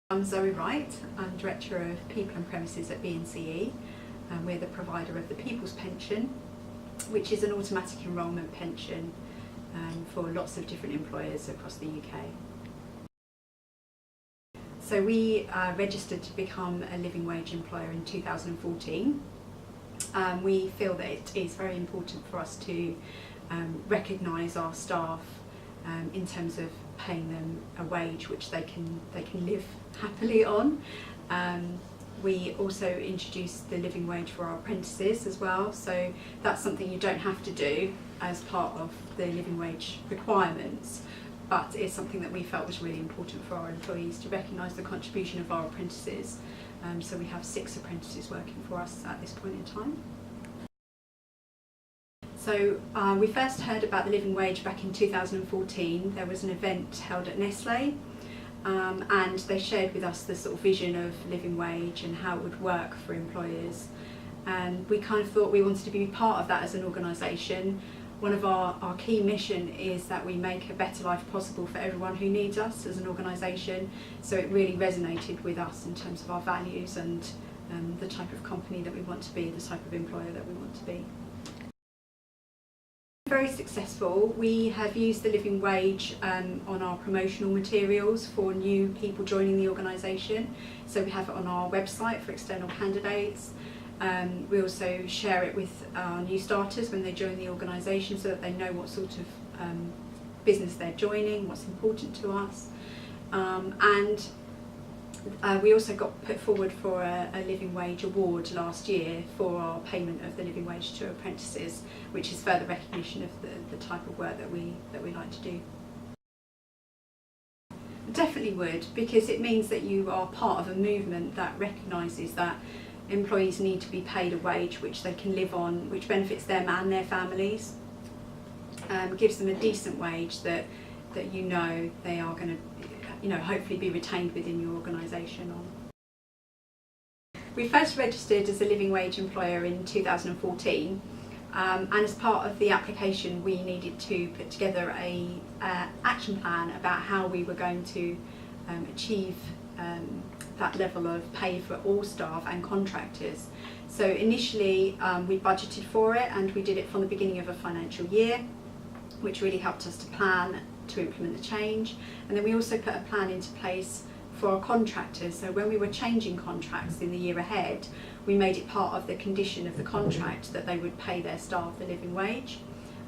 I'm Zoe Wright. I'm Director of People and Premises at B&CE, and we're the provider of the People's Pension, which is an automatic enrolment pension for lots of different employers across the UK. So we registered to become a living wage employer in 2014. We feel that it is very important for us to recognise our staff in terms of paying them a wage which they can live happily on. We also introduced the living wage for our apprentices as well, so that's something you don't have to do as part of the living wage requirements, but it's something that we felt was really important for our employees to recognise the contribution of our apprentices. So we have 6 apprentices working for us at this point in time. So we first heard about the living wage back in 2014. There was an event held at Nestlé, and they shared with us the sort of vision of living wage and how it would work for employers. And we kind of thought we wanted to be part of that as an organisation. One of our key mission is that we make a better life possible for everyone who needs us as an organisation. So it really resonated with us in terms of our values and the type of company that we want to be, the type of employer that we want to be. Very successful. We have used the living wage on our promotional materials for new people joining the organisation. So we have it on our website for external candidates. We also share it with our new starters when they join the organisation so that they know what sort of business they're joining, what's important to us. We also got put forward for a living wage award last year for our payment of the living wage to apprentices, which is further recognition of the type of work that we like to do. Definitely would, because it means that you are part of a movement that recognises that employees need to be paid a wage which they can live on, which benefits them and their families, gives them a decent wage that you know they are going to hopefully be retained within your organisation. We first registered as a living wage employer in 2014, and as part of the application we needed to put together a action plan about how we were going to achieve that level of pay for all staff and contractors. So initially we budgeted for it, and we did it from the beginning of a financial year, which really helped us to plan to implement the change. And then we also put a plan into place for our contractors. So when we were changing contracts in the year ahead, we made it part of the condition of the contract that they would pay their staff the living wage,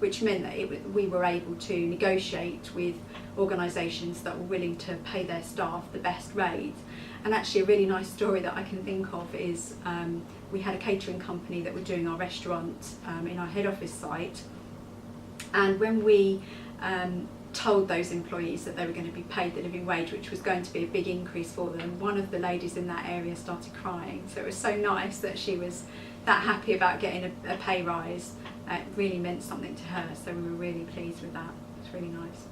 which meant that we were able to negotiate with organisations that were willing to pay their staff the best rate. And actually a really nice story that I can think of is we had a catering company that were doing our restaurant in our head office site, and when we told those employees that they were going to be paid the living wage, which was going to be a big increase for them, one of the ladies in that area started crying. So it was so nice that she was that happy about getting a pay rise. It really meant something to her, so we were really pleased with that. It's really nice.